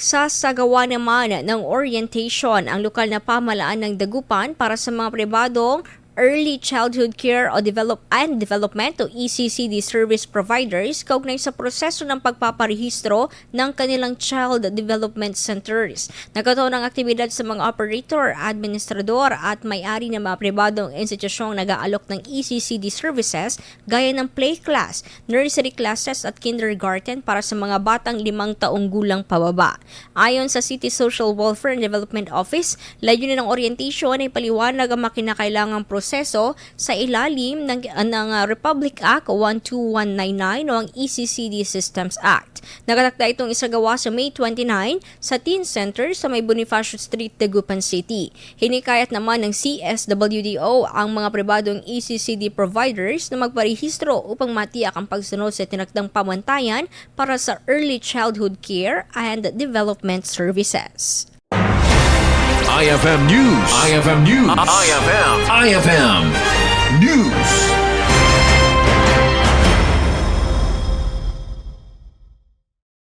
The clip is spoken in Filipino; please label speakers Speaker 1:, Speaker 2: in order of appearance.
Speaker 1: Isasagawa naman ng orientation ang lokal na pamahalaan ng Dagupan para sa mga pribadong Early Childhood Care o Development o ECCD service providers kaugnay sa proseso ng pagpaparehistro ng kanilang Child Development Centers. Nagkataon ang aktibidad sa mga operator, administrador at may-ari ng mga pribadong institusyong nag-aalok ng ECCD services gaya ng play class, nursery classes at kindergarten para sa mga batang 5 taong gulang pababa. Ayon sa City Social Welfare and Development Office, layunin ng orientation ay paliwanag ang makinakailangang proseso sa ilalim ng Republic Act 12199 o ang ECCD Systems Act. Nakatakda itong isagawa sa May 29 sa Teen Center sa May Bonifacio Street, Dagupan City. Hinikayat naman ng CSWDO ang mga pribadong ECCD providers na magparehistro upang matiyak ang pagsunod sa tinakdang pamantayan para sa early childhood care and development services.
Speaker 2: IFM News. IFM News. IFM News.